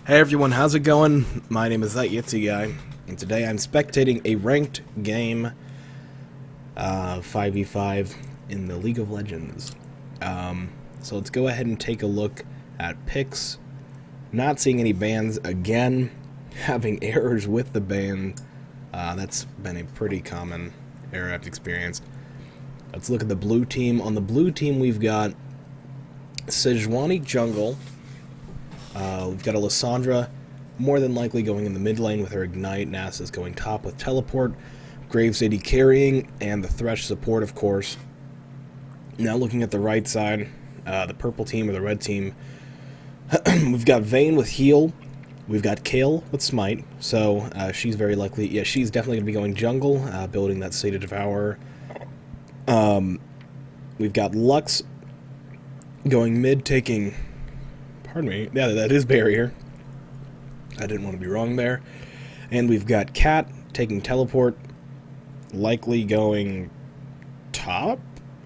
Hey everyone, how's it going? My name is that Jutze guy, and today I'm spectating a ranked game, 5v5 in the League of Legends. So let's go ahead and take a look at picks. Not seeing any bans again, having errors with the ban. That's been a pretty common error I've experienced. Let's look at the blue team. On the blue team, we've got Sejuani jungle. We've got a Lissandra, more than likely going in the mid lane with her Ignite. Nasa's going top with Teleport. Graves AD carrying, and the Thresh support, of course. Now looking at the right side, the purple team or the red team, we've got Vayne with heal. We've got Kayle with smite, so she's very likely, yeah, she's definitely going to be going jungle, building that Sated Devourer. We've got Lux going mid, taking, pardon me, yeah, that is barrier. I didn't want to be wrong there. And we've got Cat taking Teleport, likely going top.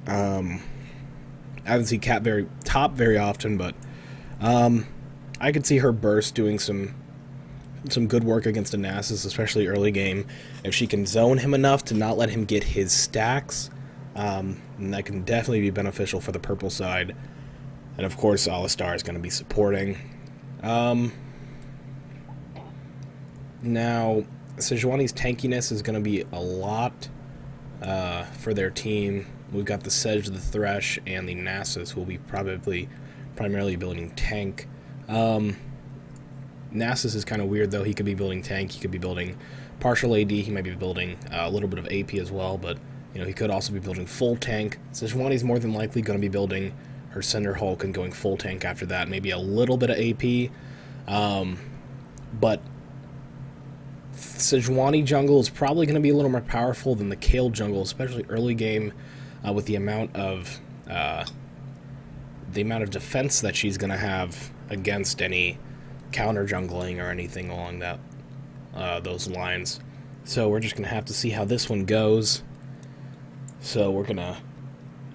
I haven't seen Cat top very often, but I could see her burst doing some good work against a Nasus, especially early game. If she can zone him enough to not let him get his stacks, and that can definitely be beneficial for the purple side. And of course, Alistar is going to be supporting. Now, Sejuani's tankiness is going to be a lot for their team. We've got the Sej, the Thresh, and the Nasus, who will be primarily building tank. Nasus is kind of weird, though. He could be building tank. He could be building partial AD. He might be building a little bit of AP as well, but he could also be building full tank. Sejuani's more than likely going to be building her Cinder Hulk and going full tank after that. Maybe a little bit of AP. But Sejuani jungle is probably going to be a little more powerful than the Kayle jungle, especially early game, with the amount of defense that she's going to have against any counter jungling or anything along those lines. So we're just going to have to see how this one goes. So we're going to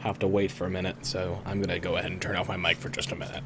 have to wait for a minute. So I'm going to go ahead and turn off my mic for just a minute.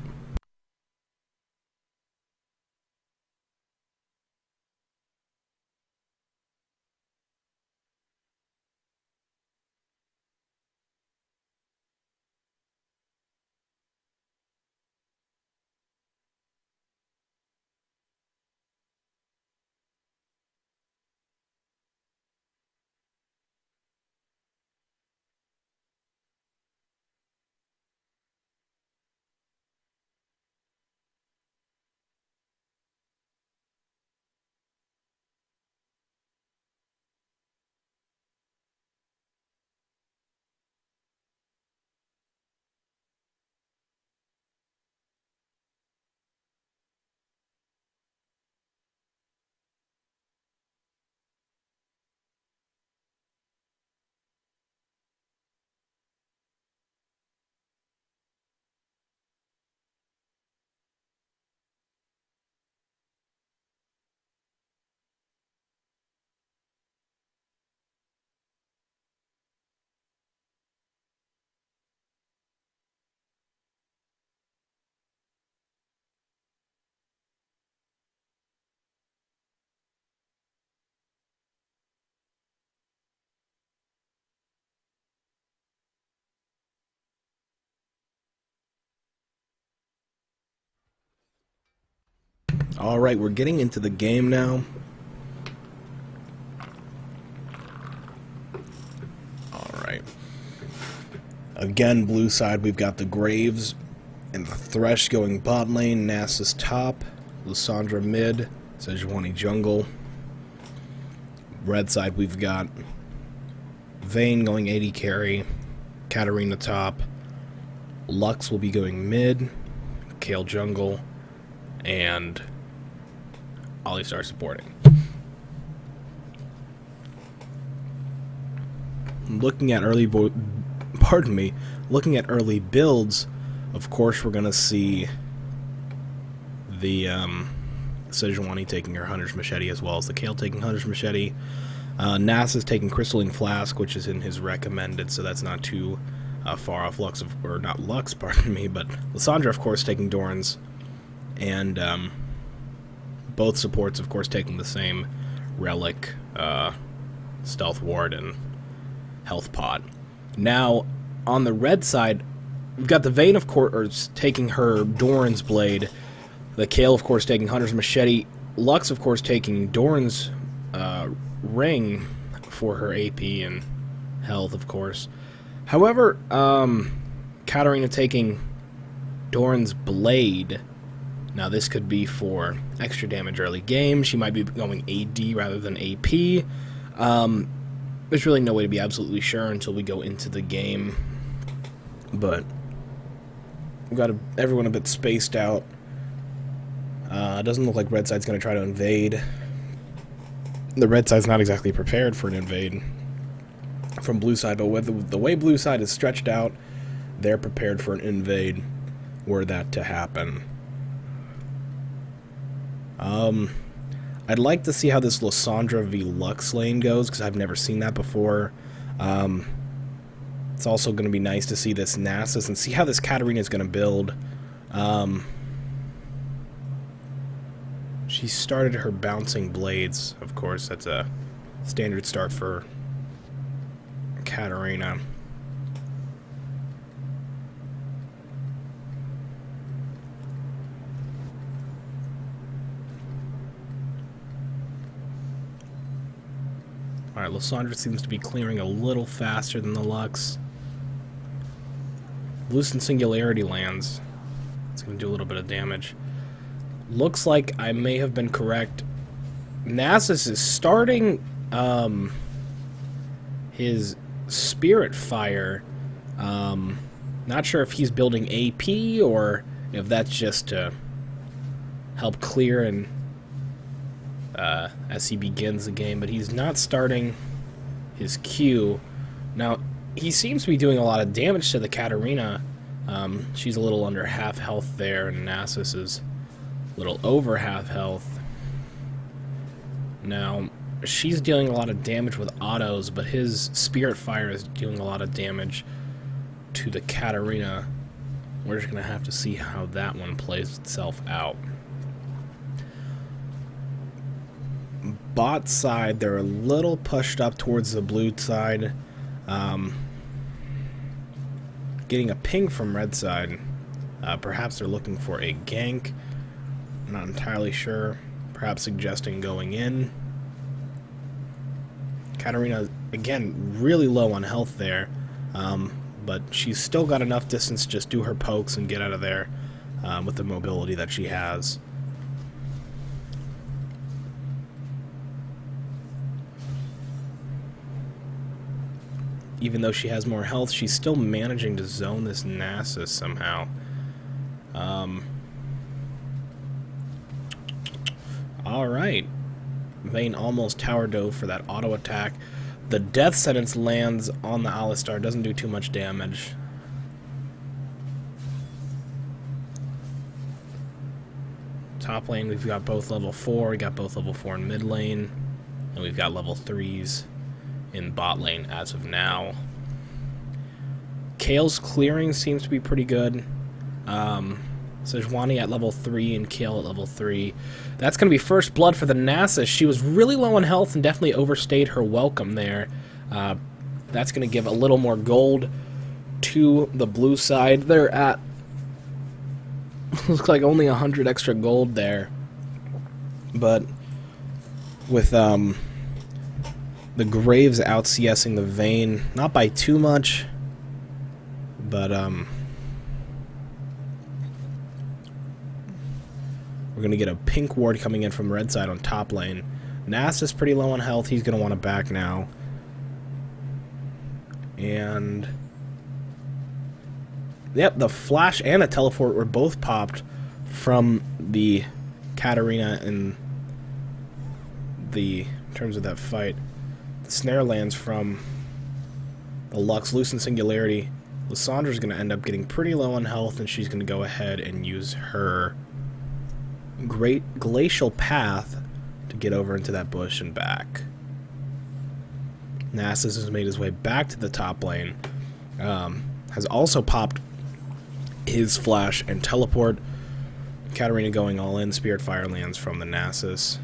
Alright, we're getting into the game now. Alright. Again, blue side, we've got the Graves and the Thresh going bot lane, Nasus top, Lissandra mid, Sejuani jungle. Red side, we've got Vayne going AD carry, Katarina top, Lux will be going mid, Kayle jungle, and Alistar supporting. Looking at early builds, of course we're gonna see the Sejuani taking her Hunter's Machete, as well as the Kayle taking Hunter's Machete. Nasa's taking Crystalline Flask, which is in his recommended, so that's not too far off. Not Lux, pardon me, but Lissandra, of course, taking Doran's, and Both supports, of course, taking the same relic, stealth ward, and health pot. Now, on the red side, we've got the Vayne, of course, taking her Doran's Blade. The Kayle, of course, taking Hunter's Machete. Lux, of course, taking Doran's Ring for her AP and health, of course. However, Katarina taking Doran's Blade. Now, this could be for extra damage early game. She might be going AD rather than AP. There's really no way to be absolutely sure until we go into the game. But we've got everyone a bit spaced out. It doesn't look like red side's going to try to invade. The red side's not exactly prepared for an invade from blue side, but with the way blue side is stretched out, they're prepared for an invade were that to happen. I'd like to see how this Lysandra v Lux lane goes, because I've never seen that before. It's also going to be nice to see this Nasus and see how this Katarina is going to build. She started her bouncing blades, of course. That's a standard start for Katarina. Alright, Lysandra seems to be clearing a little faster than the Lux. Lucent Singularity lands. It's going to do a little bit of damage. Looks like I may have been correct. Nasus is starting his Spirit Fire. Not sure if he's building AP or if that's just to help clear and as he begins the game, but he's not starting his Q. Now, he seems to be doing a lot of damage to the Katarina. She's a little under half health there, and Nasus is a little over half health. Now, she's dealing a lot of damage with autos, but his Spirit Fire is doing a lot of damage to the Katarina. We're just going to have to see how that one plays itself out. Bot side, they're a little pushed up towards the blue side. Getting a ping from red side. Perhaps they're looking for a gank. I'm not entirely sure. Perhaps suggesting going in. Katarina, again, really low on health there. But she's still got enough distance to just do her pokes and get out of there with the mobility that she has. Even though she has more health, she's still managing to zone this Nasus somehow. Alright. Vayne almost tower dove for that auto attack. The death sentence lands on the Alistar, doesn't do too much damage. Top lane, we've got both level 4, we got both level 4 in mid lane, and we've got level 3s in bot lane as of now. Kayle's clearing seems to be pretty good. Sejuani at level 3 and Kayle at level 3. That's going to be first blood for the Nasus. She was really low on health and definitely overstayed her welcome there. That's going to give a little more gold to the blue side. They're at, looks like only 100 extra gold there. But with the Graves out CSing the Vayne, not by too much, but we're going to get a pink ward coming in from red side on top lane. Nasus pretty low on health. He's going to want to back now. And yep, the flash and a teleport were both popped from the Katarina in terms of that fight. The snare lands from the Lux. Lucent Singularity. Lysandra's going to end up getting pretty low on health, and she's going to go ahead and use her Great Glacial Path to get over into that bush and back. Nasus has made his way back to the top lane. Has also popped his flash and teleport. Katarina going all in. Spirit Fire lands from the Nasus.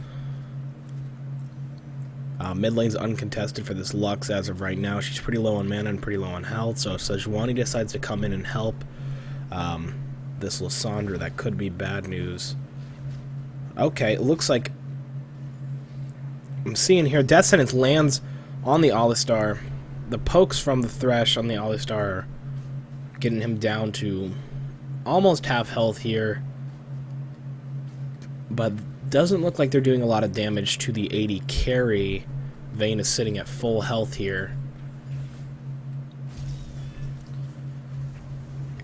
Mid lane's uncontested for this Lux as of right now. She's pretty low on mana and pretty low on health, so if Sejuani decides to come in and help this Lysandra, that could be bad news. Okay, it looks like I'm seeing here Death Sentence lands on the Alistar. The pokes from the Thresh on the Alistar are getting him down to almost half health here, but doesn't look like they're doing a lot of damage to the 80 carry. Vayne is sitting at full health here.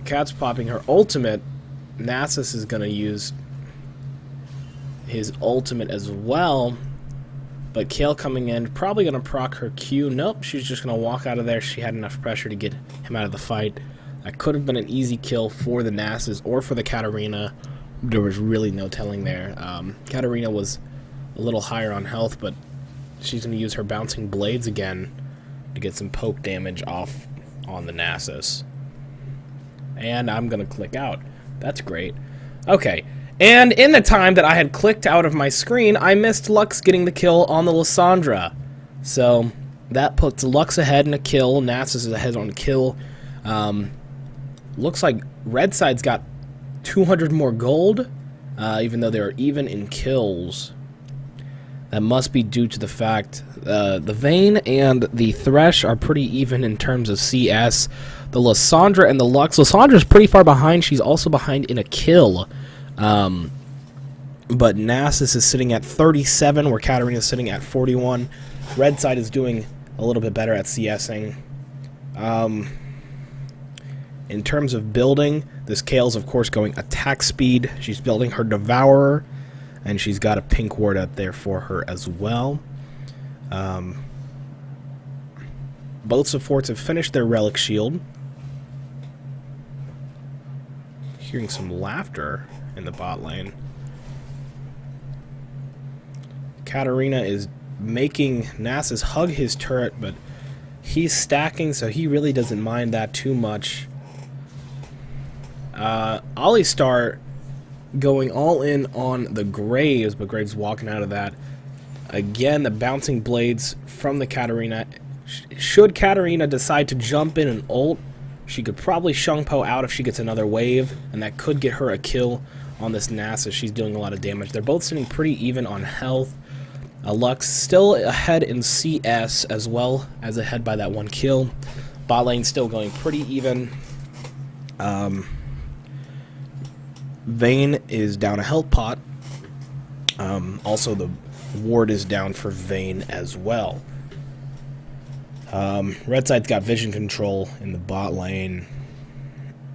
Cat's popping her ultimate. Nasus is going to use his ultimate as well, but Kayle coming in, probably going to proc her Q. Nope, she's just going to walk out of there. She had enough pressure to get him out of the fight. That could have been an easy kill for the Nasus or for the Katarina. There was really no telling there. Katarina was a little higher on health, but she's going to use her bouncing blades again to get some poke damage off on the Nasus. And I'm going to click out. That's great. Okay, and in the time that I had clicked out of my screen, I missed Lux getting the kill on the Lysandra. So that puts Lux ahead in a kill. Nasus is ahead on a kill. Looks like red side's got 200 more gold, even though they're even in kills. That must be due to the fact the Vayne and the Thresh are pretty even in terms of CS. The Lysandra and the Lux. Lysandra's pretty far behind. She's also behind in a kill. But Nasus is sitting at 37, where Katarina is sitting at 41. Red side is doing a little bit better at CSing. In terms of building, this Kayle's of course going attack speed. She's building her Devourer, and she's got a pink ward out there for her as well. Both supports have finished their Relic Shield. Hearing some laughter in the bot lane. Katarina is making Nasus hug his turret, but he's stacking, so he really doesn't mind that too much. Alistar going all in on the Graves, but Graves walking out of that. Again, the bouncing blades from the Katarina. Should Katarina decide to jump in and ult, she could probably Shung Po out if she gets another wave, and that could get her a kill on this Nasus. She's doing a lot of damage. They're both sitting pretty even on health. Lux still ahead in CS as well as ahead by that one kill. Bot lane still going pretty even. Vayne is down a health pot. Also, the ward is down for Vayne as well. Red side's got vision control in the bot lane,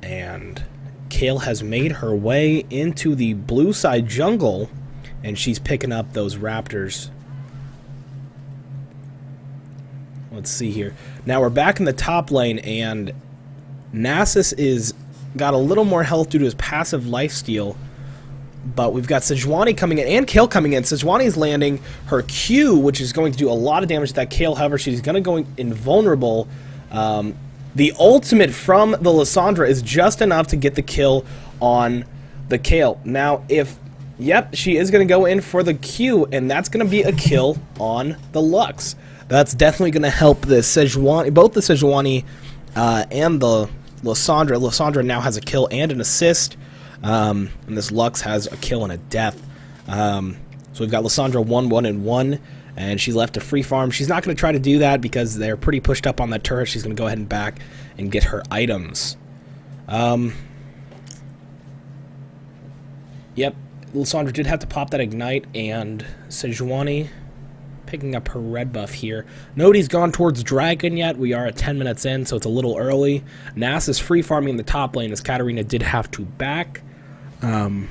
and Kayle has made her way into the blue side jungle, and she's picking up those raptors. Let's see here. Now we're back in the top lane, and Nasus is got a little more health due to his passive lifesteal, but we've got Sejuani coming in and Kayle coming in. Sejuani's landing her Q, which is going to do a lot of damage to that Kayle. However, she's going to go invulnerable. The ultimate from the Lysandra is just enough to get the kill on the Kayle. Now, yep, she is going to go in for the Q, and that's going to be a kill on the Lux. That's definitely going to help the Sejuani, both the Sejuani and the Lysandra. Lysandra now has a kill and an assist. And this Lux has a kill and a death. So we've got Lysandra 1-1-1, and she's left to free farm. She's not going to try to do that because they're pretty pushed up on that turret. She's going to go ahead and back and get her items. Yep, Lysandra did have to pop that ignite, and Sejuani picking up her red buff here. Nobody's gone towards Dragon yet. We are at 10 minutes in, so it's a little early. Nasus is free farming in the top lane as Katarina did have to back. Did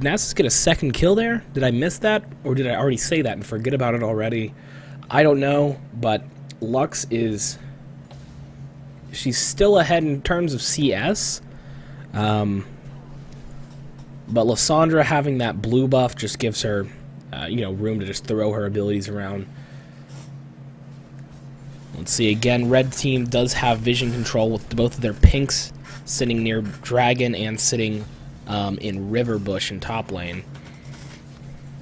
Nasus get a second kill there? Did I miss that? Or did I already say that and forget about it already? I don't know, but Lux is... she's still ahead in terms of CS. But Lysandra having that blue buff just gives her room to just throw her abilities around. Let's see, again, red team does have vision control with both of their pinks sitting near Dragon and sitting in River Bush in top lane.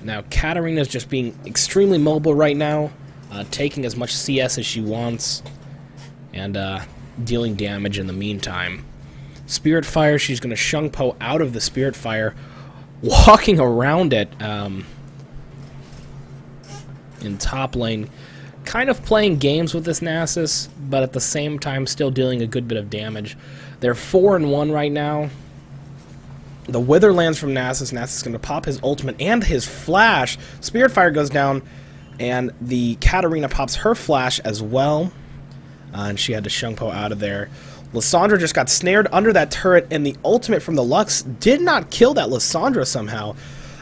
Now, Katarina's just being extremely mobile right now, taking as much CS as she wants, and dealing damage in the meantime. Spirit Fire, she's going to Shung Po out of the Spirit Fire, walking around it in top lane, kind of playing games with this Nasus, but at the same time still dealing a good bit of damage. They're 4-1 right now. The Wither lands from Nasus. Nasus is going to pop his ultimate and his flash. Spirit Fire goes down, and the Katarina pops her flash as well. And she had to Shung Po out of there. Lissandra just got snared under that turret, and the ultimate from the Lux did not kill that Lissandra somehow.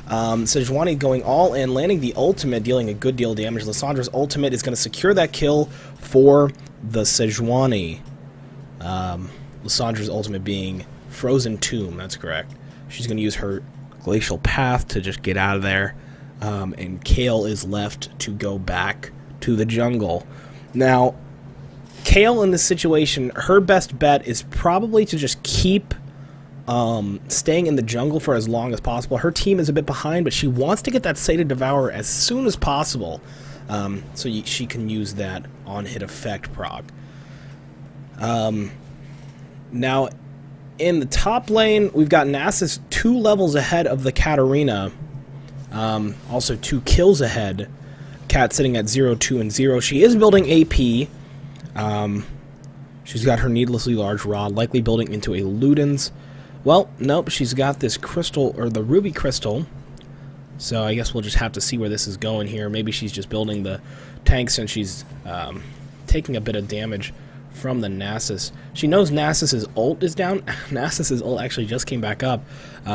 Sejuani going all in, landing the ultimate, dealing a good deal of damage. Lissandra's ultimate is going to secure that kill for the Sejuani. Lissandra's ultimate being Frozen Tomb, that's correct. She's going to use her Glacial Path to just get out of there. And Kayle is left to go back to the jungle. Now, Kayle in this situation, her best bet is probably to just keep staying in the jungle for as long as possible. Her team is a bit behind, but she wants to get that Sated Devourer as soon as possible, so she can use that on-hit effect proc. Now, in the top lane, we've got Nasus 2 levels ahead of the Katarina, also 2 kills ahead. Kat sitting at 0, 2, and 0. She is building AP. She's got her needlessly large rod, likely building into a Luden's. Well, nope, she's got this crystal, or the ruby crystal, so I guess we'll just have to see where this is going here. Maybe she's just building the tanks, and she's taking a bit of damage from the Nasus. She knows Nasus's ult is down. Nasus's ult actually just came back up,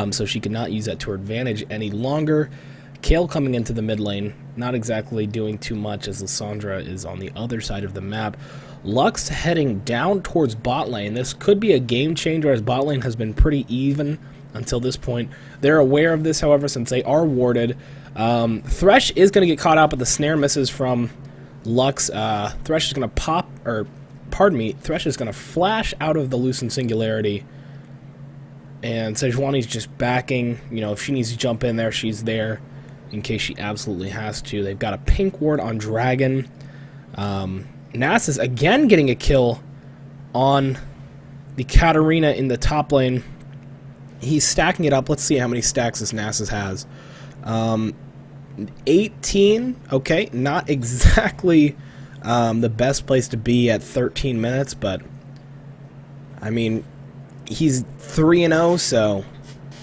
so she cannot use that to her advantage any longer. Kayle coming into the mid lane, not exactly doing too much as Lissandra is on the other side of the map. Lux heading down towards bot lane. This could be a game changer as bot lane has been pretty even until this point. They're aware of this, however, since they are warded. Thresh is going to get caught out, but the snare misses from Lux. Thresh is going to pop, or pardon me, Thresh is going to flash out of the Lucent Singularity. And Sejuani's just backing. You know, if she needs to jump in there, she's there in case she absolutely has to. They've got a pink ward on Dragon. Nasus again getting a kill on the Katarina in the top lane. He's stacking it up. Let's see how many stacks this Nasus has. 18. Okay, not exactly the best place to be at 13 minutes, but I mean, he's 3-0, so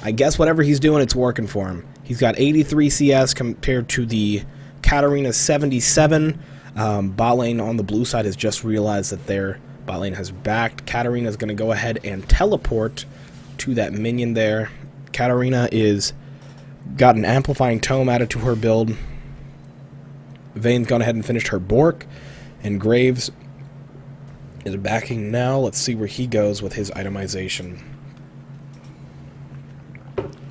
I guess whatever he's doing, it's working for him. He's got 83 CS compared to the Katarina's 77. Bot lane on the blue side has just realized that their bot lane has backed. Katarina's going to go ahead and teleport to that minion there. Katarina is got an amplifying tome added to her build. Vayne's gone ahead and finished her Bork, and Graves is backing now. Let's see where he goes with his itemization.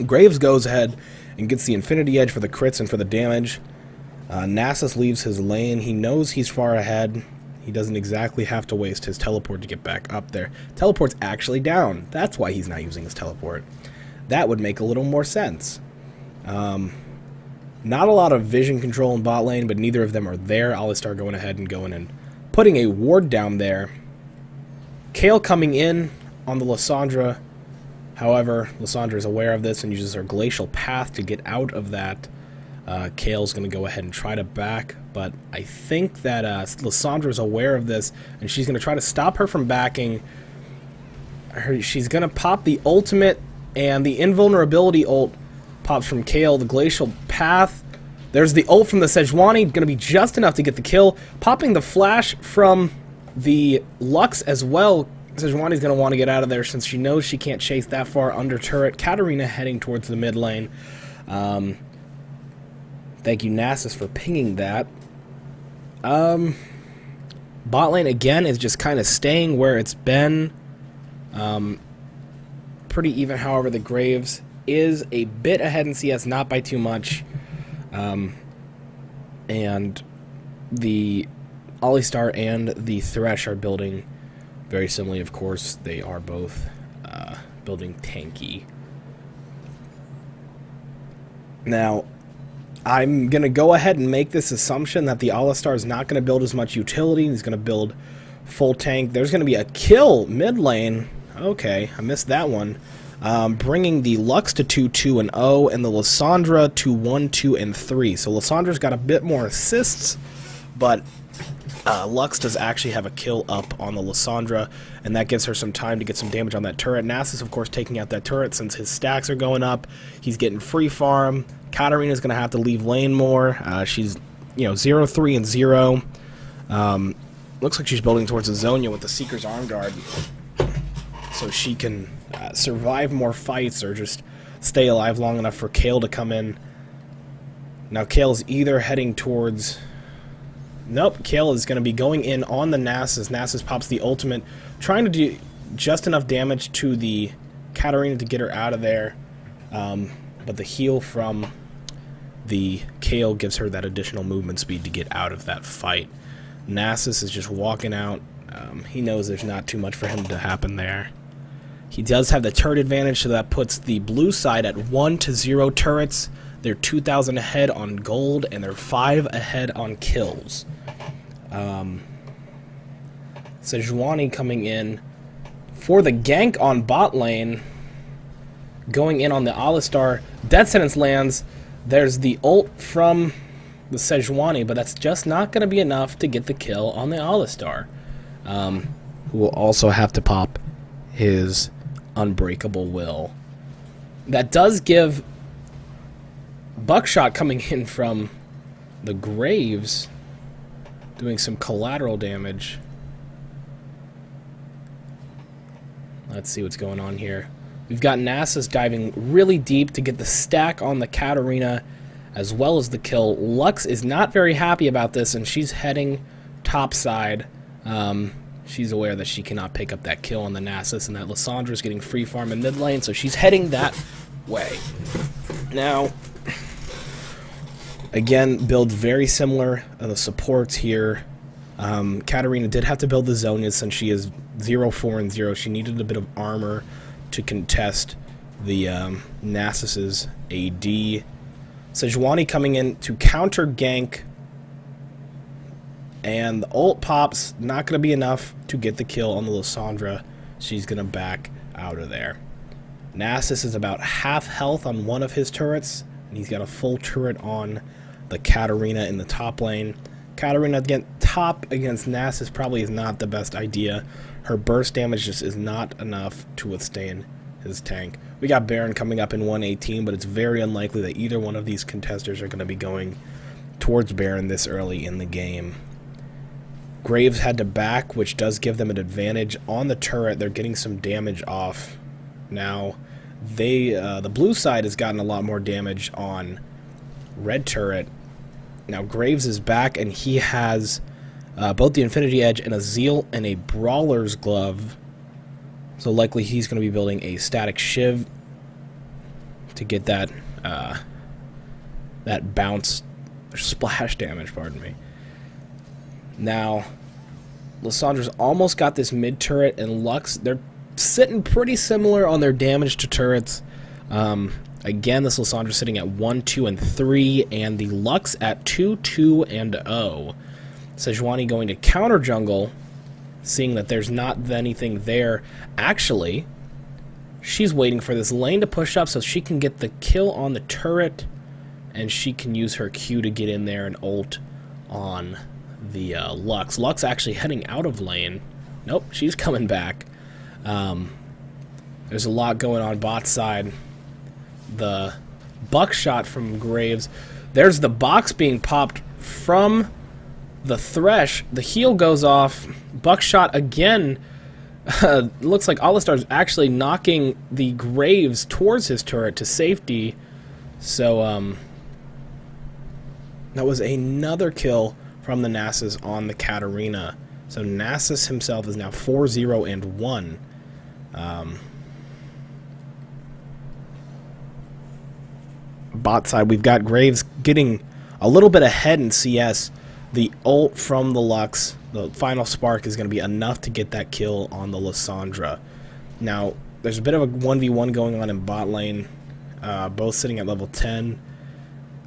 Graves goes ahead and gets the Infinity Edge for the crits and for the damage. Nasus leaves his lane. He knows he's far ahead. He doesn't exactly have to waste his teleport to get back up there. Teleport's actually down. That's why he's not using his teleport. That would make a little more sense. Not a lot of vision control in bot lane, but neither of them are there. Alistar going ahead and going and putting a ward down there. Kayle coming in on the Lissandra. However, Lissandra is aware of this and uses her Glacial Path to get out of that. Kayle's going to go ahead and try to back, but I think that Lissandra is aware of this, and she's going to try to stop her from backing. She's going to pop the ultimate, and the invulnerability ult pops from Kayle. The Glacial Path, there's the ult from the Sejuani, going to be just enough to get the kill. Popping the flash from the Lux as well. Sejuani's going to want to get out of there since she knows she can't chase that far under turret. Katarina heading towards the mid lane. Thank you, Nasus, for pinging that. Bot lane, again, is just kind of staying where it's been. Pretty even, however, the Graves is a bit ahead in CS, not by too much. And the Alistar and the Thresh are building very similarly, of course. They are both building tanky. Now, I'm going to go ahead and make this assumption that the Alistar is not going to build as much utility. He's going to build full tank. There's going to be a kill mid lane. Okay, I missed that one. Bringing the Lux to 2-2 and 0, and the Lissandra to 1-2 and 3. So Lissandra's got a bit more assists, but Lux does actually have a kill up on the Lissandra, and that gives her some time to get some damage on that turret. Nasus, of course, taking out that turret since his stacks are going up. He's getting free farm. Katarina's going to have to leave lane more. She's, 0-3 and 0. Looks like she's building towards a Zonia with the Seeker's Arm Guard, so she can survive more fights or just stay alive long enough for Kayle to come in. Now Kale's either heading towards... Nope, Kayle is going to be going in on the Nasus. Nasus pops the ultimate, trying to do just enough damage to the Katarina to get her out of there. But the heal from the Kayle gives her that additional movement speed to get out of that fight. Nasus is just walking out. He knows there's not too much for him to happen there. He does have the turret advantage, so that puts the blue side at 1-0 turrets. They're 2,000 ahead on gold, and they're 5 ahead on kills. Sejuani coming in for the gank on bot lane, going in on the Alistar. Death Sentence lands. There's the ult from the Sejuani, but that's just not going to be enough to get the kill on the Alistar, who will also have to pop his Unbreakable Will. That does give Buckshot coming in from the Graves, doing some collateral damage. Let's see what's going on here. We've got Nasus diving really deep to get the stack on the Katarina, as well as the kill. Lux is not very happy about this, and she's heading topside. She's aware that she cannot pick up that kill on the Nasus, and that Lissandra's getting free farm in mid lane, so she's heading that way. Now, again, build very similar. The supports here. Katarina did have to build the Zonias since she is 0-4 and 0. She needed a bit of armor to contest the Nasus's AD. Sejuani coming in to counter gank, and the ult pops, not going to be enough to get the kill on the Lissandra. She's going to back out of there. Nasus is about half health on one of his turrets, and he's got a full turret on the Katarina in the top lane. Katarina again, top against Nasus probably is not the best idea. Her burst damage just is not enough to withstand his tank. We got Baron coming up in 118, but it's very unlikely that either one of these contesters are going to be going towards Baron this early in the game. Graves had to back, which does give them an advantage on the turret. They're getting some damage off. Now, the blue side has gotten a lot more damage on red turret. Now, Graves is back, and he has both the Infinity Edge and a Zeal and a Brawler's Glove. So likely he's going to be building a Static Shiv to get that that bounce, or splash damage, pardon me. Now, Lissandra's almost got this mid turret, and Lux, they're sitting pretty similar on their damage to turrets. Again, this Lissandra's sitting at 1-2 and 3, and the Lux at 2-2 and 0. Sejuani going to counter jungle, seeing that there's not anything there. Actually, she's waiting for this lane to push up so she can get the kill on the turret, and she can use her Q to get in there and ult on the Lux. Lux actually heading out of lane. Nope, she's coming back. There's a lot going on bot side. The buckshot from Graves. There's the box being popped from the Thresh. The heal goes off. Buckshot again. Looks like Alistar's actually knocking the Graves towards his turret to safety. So, that was another kill from the Nasus on the Katarina. So Nasus himself is now 4-0 and 1. Bot side, we've got Graves getting a little bit ahead in CS. The ult from the Lux, the final spark, is going to be enough to get that kill on the Lissandra. Now, There's a bit of a 1v1 going on in bot lane. Both sitting at level 10.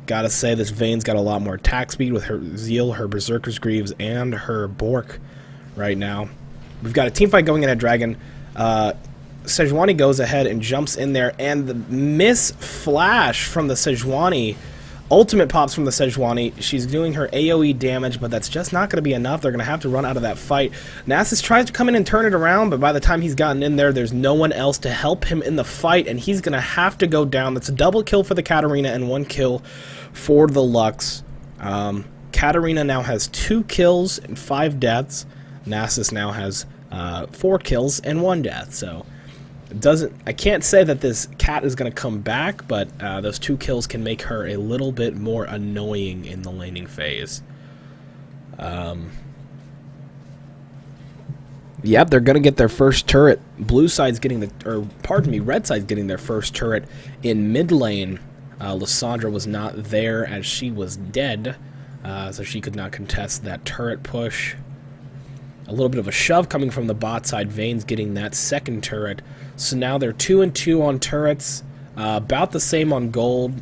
Gotta say, this Vayne's got a lot more attack speed with her Zeal, her Berserker's Greaves, and her Bork right now. We've got a teamfight going in at Dragon. Sejuani goes ahead and jumps in there, and the miss flash from the Sejuani. Ultimate pops from the Sejuani. She's doing her AoE damage, but that's just not going to be enough. They're going to have to run out of that fight. Nasus tries to come in and turn it around, but by the time he's gotten in there, there's no one else to help him in the fight, and he's going to have to go down. That's a double kill for the Katarina and 1 kill for the Lux. Katarina now has 2 kills and 5 deaths. Nasus now has 4 kills and 1 death, so I can't say that this cat is going to come back, but those 2 kills can make her a little bit more annoying in the laning phase. Yep, they're going to get their first turret. Red side's getting their first turret in mid lane. Lysandra was not there as she was dead, so she could not contest that turret push. A little bit of a shove coming from the bot side. Vayne's getting that second turret. So now they're 2-2 on turrets. About the same on gold.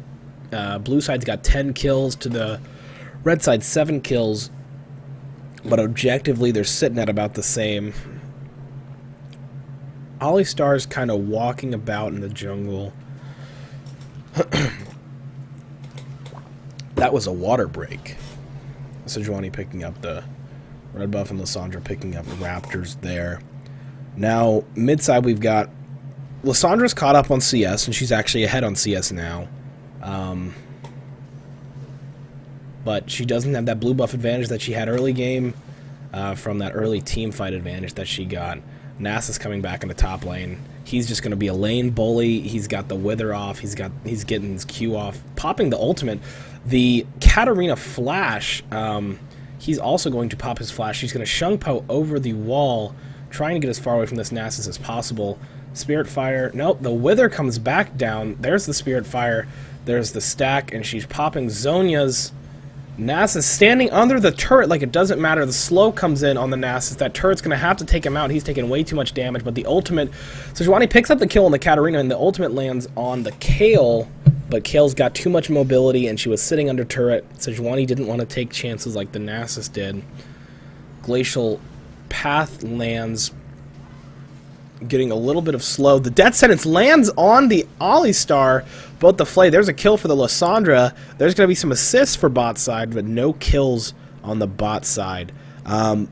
Blue side's got 10 kills to the red side 7 kills. But objectively, they're sitting at about the same. Alistar's kind of walking about in the jungle. That was a water break. Sejuani picking up the red buff and Lysandra picking up Raptors there. Now, mid side we've got Lysandra's caught up on CS, and she's actually ahead on CS now. But she doesn't have that blue buff advantage that she had early game from that early team fight advantage that she got. Nasus coming back in the top lane. He's just going to be a lane bully. He's got the wither off. He's getting his Q off. Popping the ultimate. The Katarina flash, he's also going to pop his flash. He's going to Shung Po over the wall, trying to get as far away from this Nasus as possible. Spirit Fire. Nope, the wither comes back down. There's the Spirit Fire. There's the stack, and she's popping Zhonya's. Nasus standing under the turret like it doesn't matter. The slow comes in on the Nasus. That turret's going to have to take him out. He's taking way too much damage, but the ultimate... Sejuani picks up the kill on the Katarina, and the ultimate lands on the Kayle, but Kayle's got too much mobility, and she was sitting under turret. Sejuani didn't want to take chances like the Nasus did. Glacial Path lands, getting a little bit of slow. The Death Sentence lands on the Alistar, both the Flay. There's a kill for the Lysandra. There's going to be some assists for bot side, but no kills on the bot side.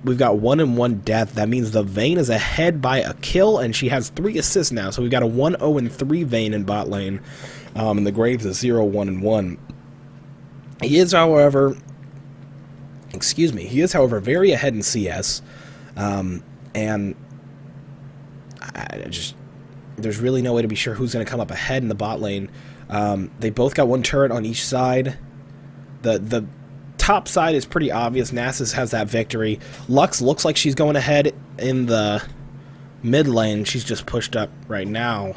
We've got 1 and 1 death. That means the Vayne is ahead by a kill, and she has 3 assists now. So we've got a 1-0 and 3 Vayne in bot lane. And the Graves is 0-1 and 1. He is, however, very ahead in CS. And there's really no way to be sure who's going to come up ahead in the bot lane. They both got 1 turret on each side. The top side is pretty obvious. Nasus has that victory. Lux looks like she's going ahead in the mid lane. She's just pushed up right now.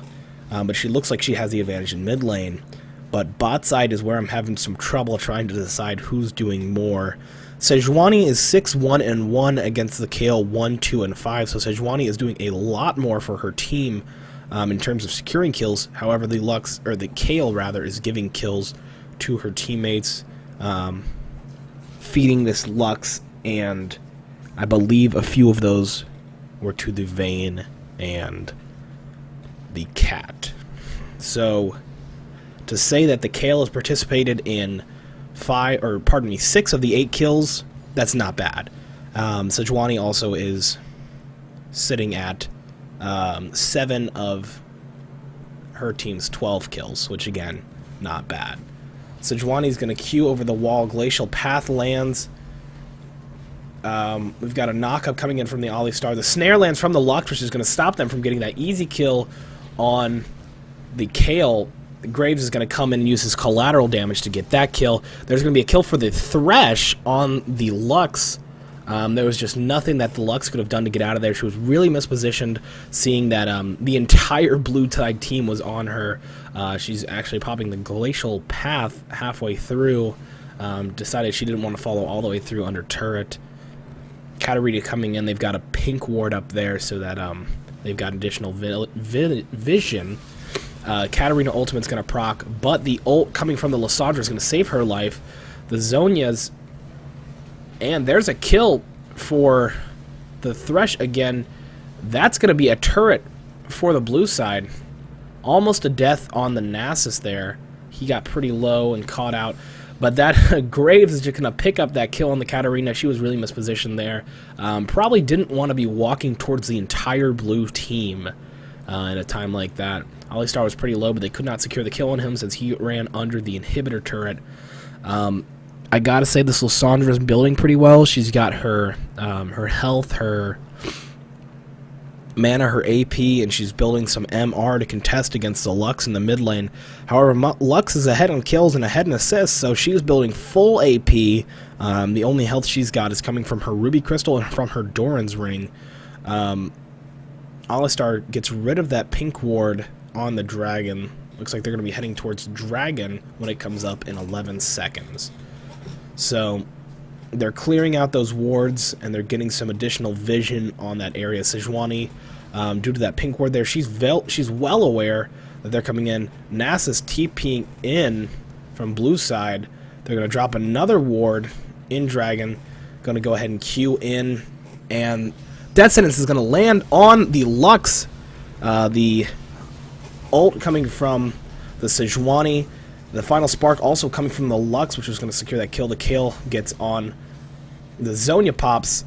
But she looks like she has the advantage in mid lane. But bot side is where I'm having some trouble trying to decide who's doing more. Sejuani is 6-1 and 1 against the Kayle 1-2 and 5. So Sejuani is doing a lot more for her team in terms of securing kills. However, the Kayle rather is giving kills to her teammates, feeding this Lux, and I believe a few of those were to the Vayne and the cat. So to say that the Kayle has participated in 6 of the 8 kills, that's not bad. Sejuani also is sitting at 7 of her team's 12 kills, which again, not bad. Sejuani's going to Q over the wall. Glacial Path lands. We've got a knockup coming in from the Alistar. The snare lands from the Lux, which is going to stop them from getting that easy kill on the Kayle. Graves is going to come in and use his collateral damage to get that kill. There's going to be a kill for the Thresh on the Lux. There was just nothing that the Lux could have done to get out of there. She was really mispositioned, seeing that the entire blue tide team was on her. She's actually popping the Glacial Path halfway through. Decided she didn't want to follow all the way through under turret. Katarina coming in. They've got a pink ward up there so that They've got additional vision. Katarina Ultimate's going to proc, but the ult coming from the Lysandra is going to save her life. The Zhonya's, and there's a kill for the Thresh again. That's going to be a turret for the blue side. Almost a death on the Nasus there. He got pretty low and caught out. But that Graves is just going to pick up that kill on the Katarina. She was really mispositioned there. Probably didn't want to be walking towards the entire blue team at a time like that. Alistar was pretty low, but they could not secure the kill on him since he ran under the inhibitor turret. I gotta say, this Lysandra is building pretty well. She's got her health, her mana, her AP, and she's building some MR to contest against the Lux in the mid lane. However, Lux is ahead on kills and ahead in assists, so she's building full AP. The only health she's got is coming from her Ruby Crystal and from her Doran's Ring. Alistar gets rid of that pink ward on the dragon. Looks like they're going to be heading towards dragon when it comes up in 11 seconds. So they're clearing out those wards, and they're getting some additional vision on that area. Sejuani, due to that pink ward there, she's well aware that they're coming in. Nasus TPing in from blue side. They're going to drop another ward in dragon. Going to go ahead and queue in, and Death Sentence is going to land on the Lux. The ult coming from the Sejuani. The final spark also coming from the Lux, which was going to secure that kill. The kill gets on the Zhonya pops,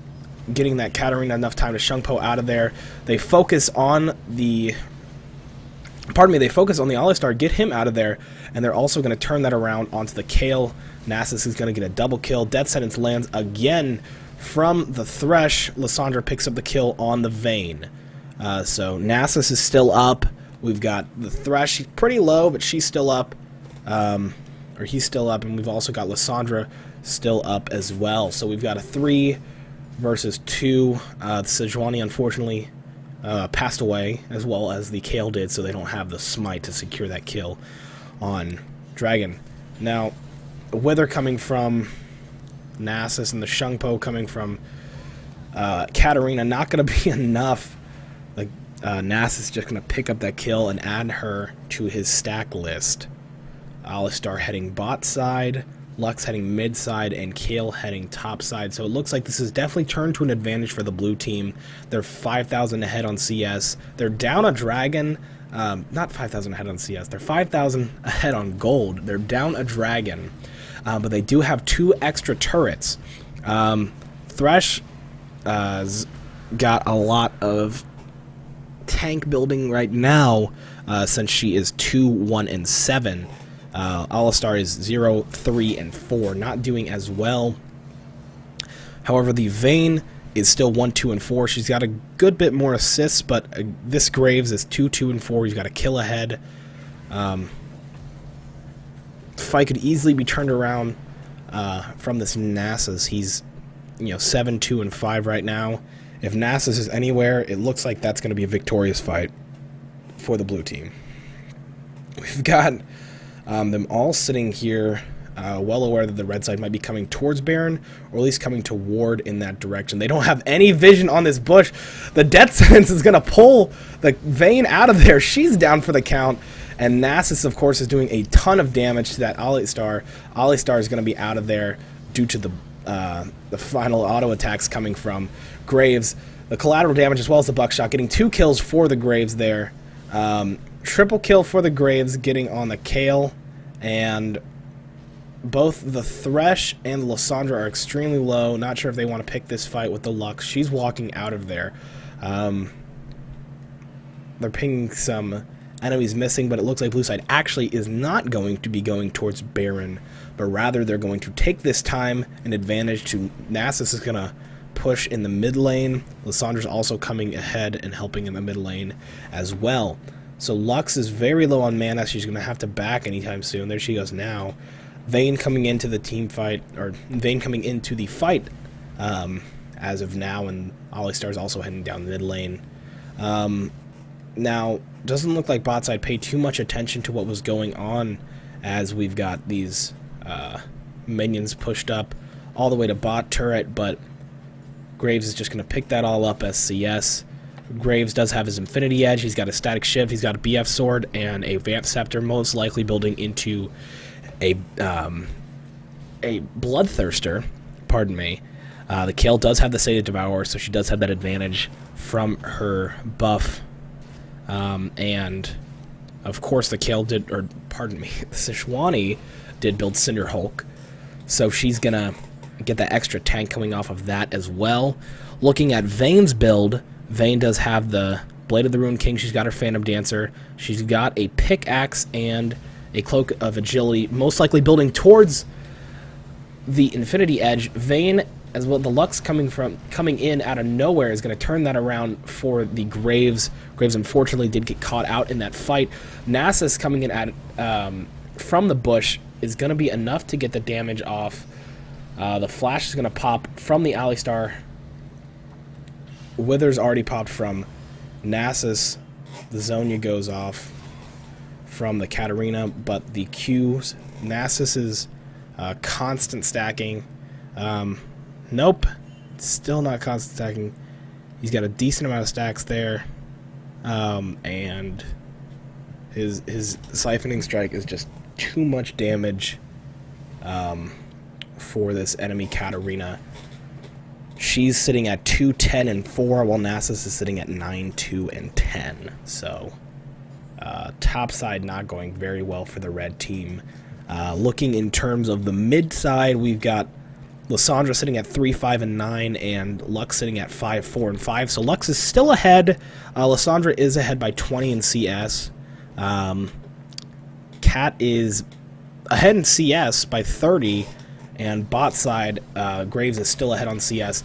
getting that Katarina enough time to Shungpo out of there. They focus on the... they focus on the Alistar, get him out of there, and they're also going to turn that around onto the Kayle. Nasus is going to get a double kill. Death Sentence lands again from the Thresh. Lysandra picks up the kill on the Vayne. So Nasus is still up. We've got the Thresh. She's pretty low, but she's still up. Or he's still up, and we've also got Lysandra still up as well. So we've got a 3 versus 2. Sejuani, unfortunately, passed away, as well as the Kayle did, so they don't have the smite to secure that kill on Dragon. Now, the Wither coming from Nasus and the Shungpo coming from Katarina, not going to be enough. Like, Nasus is just going to pick up that kill and add her to his stack list. Alistar heading bot side, Lux heading mid side, and Kayle heading top side. So it looks like this has definitely turned to an advantage for the blue team. They're 5,000 ahead on CS. They're down a dragon. Not 5,000 ahead on CS. They're 5,000 ahead on gold. They're down a dragon. But they do have 2 extra turrets. Thresh got a lot of tank building right now, since she is 2, 1, and 7. Alistar is 0, 3, and 4, not doing as well. However, the Vayne is still 1, 2, and 4. She's got a good bit more assists, but this Graves is 2, 2, and 4. He's got a kill ahead. Fight could easily be turned around from this Nasus. He's 7, 2, and 5 right now. If Nasus is anywhere, it looks like that's going to be a victorious fight for the blue team. We've got them all sitting here, well aware that the red side might be coming towards Baron, or at least coming toward in that direction. They don't have any vision on this bush. The Death Sentence is going to pull the Vayne out of there. She's down for the count. And Nasus, of course, is doing a ton of damage to that Alistar. Alistar is going to be out of there due to the final auto attacks coming from Graves. The collateral damage as well as the buckshot, getting 2 kills for the Graves there. Triple kill for the Graves, getting on the Kayle, and both the Thresh and Lysandra are extremely low. Not sure if they want to pick this fight with the Lux. She's walking out of there. They're pinging some enemies missing, but it looks like blue side actually is not going to be going towards Baron, but rather they're going to take this time and advantage to... Nasus is going to push in the mid lane. Lysandra's also coming ahead and helping in the mid lane as well. So Lux is very low on mana. She's going to have to back anytime soon. There she goes now. Vayne coming into the team fight, or Vayne coming into the fight as of now, and Alistar's also heading down the mid lane. Now, doesn't look like bot side paid too much attention to what was going on, as we've got these minions pushed up all the way to bot turret, but Graves is just going to pick that all up as CS. Graves does have his Infinity Edge. He's got a Static Shift. He's got a BF Sword and a Vamp Scepter, most likely building into a Bloodthirster. Pardon me. The Kale does have the Sated Devourer, so she does have that advantage from her buff. And, of course, the Kale did, or pardon me, the Sejuani did build Cinder Hulk. So she's going to get that extra tank coming off of that as well. Looking at Vayne's build, Vayne does have the Blade of the Ruined King. She's got her Phantom Dancer. She's got a Pickaxe and a Cloak of Agility, most likely building towards the Infinity Edge. Vayne, as well, the Lux coming in out of nowhere, is going to turn that around for the Graves. Graves unfortunately did get caught out in that fight. Nasus coming in at from the bush is going to be enough to get the damage off. The Flash is going to pop from the Alistar. Wither's already popped from Nasus. The Zonia goes off from the Katarina, but the Q's, Nasus's constant stacking. Nope, still not constant stacking. He's got a decent amount of stacks there, and his Siphoning Strike is just too much damage for this enemy Katarina. She's sitting at 2, 10, and 4, while Nasus is sitting at 9, 2, and 10. So, top side not going very well for the red team. Looking in terms of the mid side, we've got Lysandra sitting at 3, 5, and 9, and Lux sitting at 5, 4, and 5. So Lux is still ahead. Lysandra is ahead by 20 in CS. Cat is ahead in CS by 30. And bot side, Graves is still ahead on CS.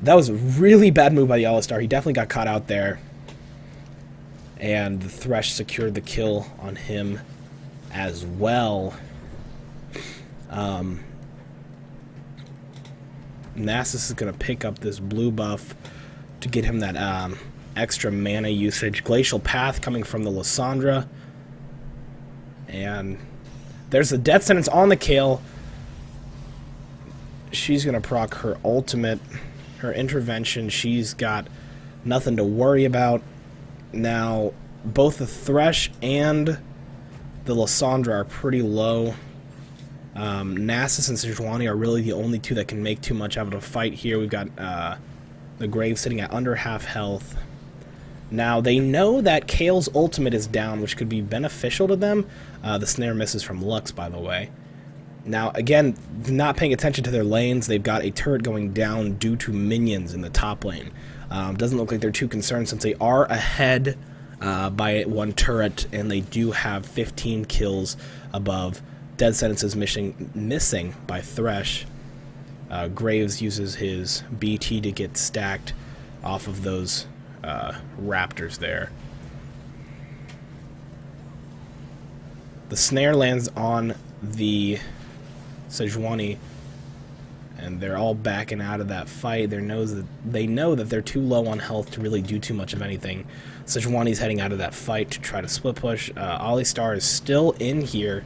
That was a really bad move by the Alistar. He definitely got caught out there. And the Thresh secured the kill on him as well. Nasus is going to pick up this blue buff to get him that extra mana usage. Glacial Path coming from the Lysandra. And there's the Death Sentence on the Kale. She's going to proc her ultimate, her intervention. She's got nothing to worry about. Now, both the Thresh and the Lysandra are pretty low. Nasus and Sejuani are really the only two that can make too much out of a fight here. We've got the Graves sitting at under half health. Now, they know that Kale's ultimate is down, which could be beneficial to them. The snare misses from Lux, by the way. Now, again, not paying attention to their lanes, they've got a turret going down due to minions in the top lane. Doesn't look like they're too concerned since they are ahead by 1 turret, and they do have 15 kills above. Dead Sentences missing by Thresh. Graves uses his BT to get stacked off of those raptors there. The snare lands on the Sejuani, and they're all backing out of that fight. They know that they're too low on health to really do too much of anything. Sejuani's heading out of that fight to try to split push. Alistar is still in here,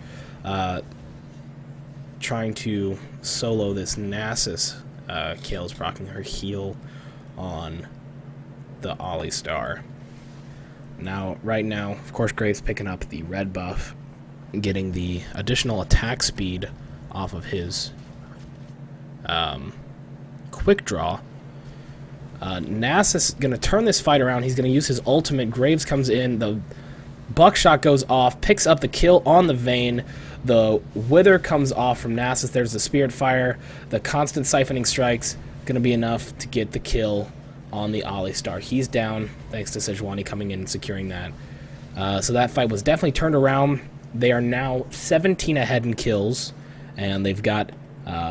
trying to solo this Nasus. Kale's proccing her heal on the Alistar. Now, right now, of course, Graves picking up the red buff, getting the additional attack speed off of his quick draw. Nasus is going to turn this fight around. He's going to use his ultimate. Graves comes in. The buckshot goes off, picks up the kill on the Vayne. The Wither comes off from Nasus. There's the Spirit Fire. The constant siphoning strikes going to be enough to get the kill on the Alistar. He's down thanks to Sejuani coming in and securing that. So that fight was definitely turned around. They are now 17 ahead in kills, and they've got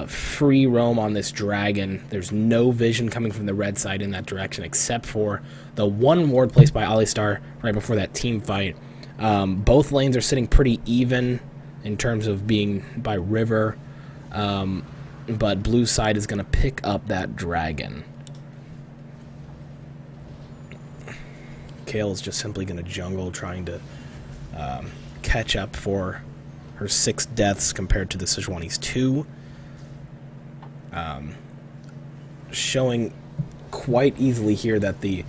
free roam on this dragon. There's no vision coming from the red side in that direction except for the 1 ward placed by Alistar right before that team fight. Both lanes are sitting pretty even in terms of being by river, but blue side is going to pick up that dragon. Kale is just simply going to jungle, trying to catch up for her 6 deaths compared to the Sejuani's 2. Showing quite easily here that the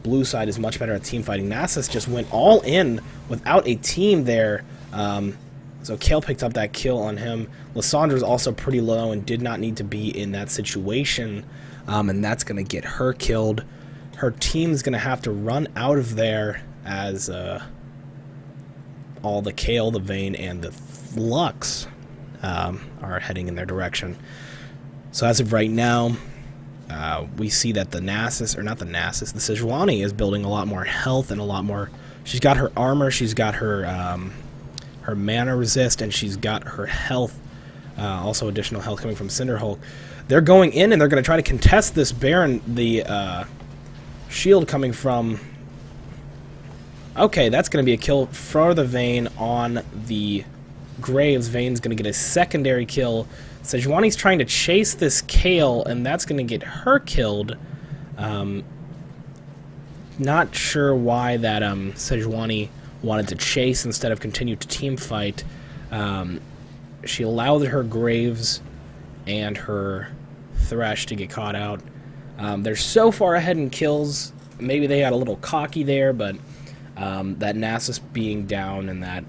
Blue side is much better at team fighting. Nasus just went all in without a team there. So Kale picked up that kill on him. Lissandra's also pretty low and did not need to be in that situation. And that's going to get her killed. Her team's going to have to run out of there as all the Kale, the Vayne, and the Lux are heading in their direction. So as of right now, we see that the Nasus, or not the Nasus, the Sejuani is building a lot more health and a lot more. She's got her armor, she's got her her mana resist, and she's got her health, also additional health coming from Cinderhulk. They're going in and they're going to try to contest this Baron. The shield coming from... Okay, that's going to be a kill for the Vayne on the Graves. Vayne's going to get a secondary kill. Sejuani's trying to chase this Kale, and that's going to get her killed. Not sure why that Sejuani wanted to chase instead of continue to team fight. She allowed her Graves and her Thresh to get caught out. They're so far ahead in kills. Maybe they got a little cocky there, but that Nasus being down and that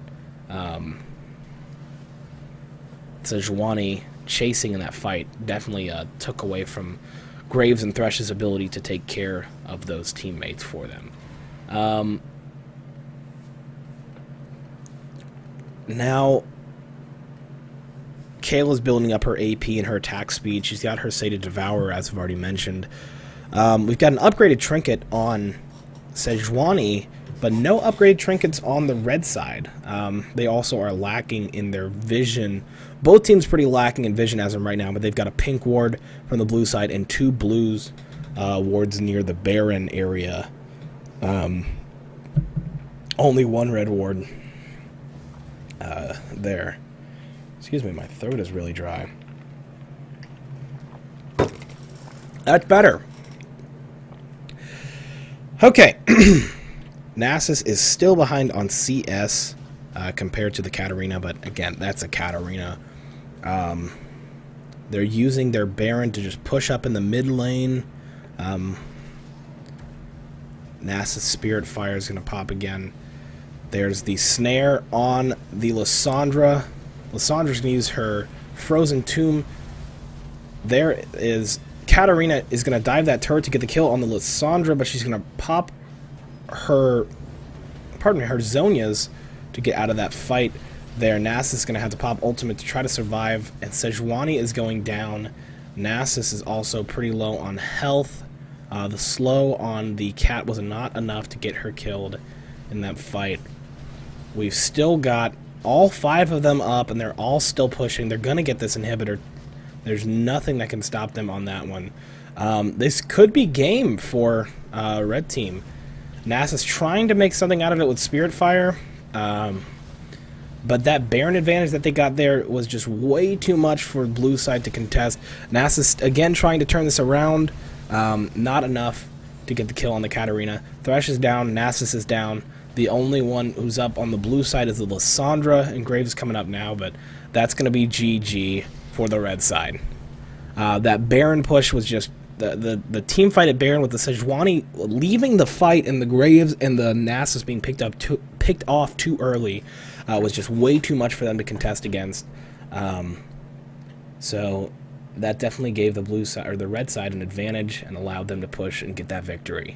Sejuani chasing in that fight definitely took away from Graves and Thresh's ability to take care of those teammates for them. Now, Kayla's building up her AP and her attack speed. She's got her Sated Devourer, as I've already mentioned. We've got an upgraded trinket on Sejuani, but no upgraded trinkets on the red side. They also are lacking in their vision. Both teams pretty lacking in vision as of right now, but they've got a pink ward from the blue side and 2 blues wards near the Baron area. Only 1 red ward there. Excuse me, my throat is really dry. That's better. Okay. Nasus is still behind on CS compared to the Katarina, but again, that's a Katarina. They're using their Baron to just push up in the mid lane. Nasus Spirit Fire is going to pop again. There's the snare on the Lissandra. Lissandra's going to use her Frozen Tomb. There is... Katarina is going to dive that turret to get the kill on the Lissandra, but she's going to pop her... Pardon me, her Zonias to get out of that fight there. Nasus is going to have to pop ultimate to try to survive, and Sejuani is going down. Nasus is also pretty low on health. The slow on the cat was not enough to get her killed in that fight. We've still got all 5 of them up, and they're all still pushing. They're going to get this inhibitor. There's nothing that can stop them on that one. This could be game for red team. Nasus trying to make something out of it with Spirit Fire. But that Baron advantage that they got there was just way too much for blue side to contest. Nasus again trying to turn this around. Not enough to get the kill on the Katarina. Thresh is down. Nasus is down. The only one who's up on the blue side is the Lissandra, and Graves is coming up now, but that's going to be GG for the red side. That Baron push was just the team fight at Baron with the Sejuani leaving the fight, and the Graves and the Nasus being picked off too early was just way too much for them to contest against. So that definitely gave the blue side or the red side an advantage and allowed them to push and get that victory.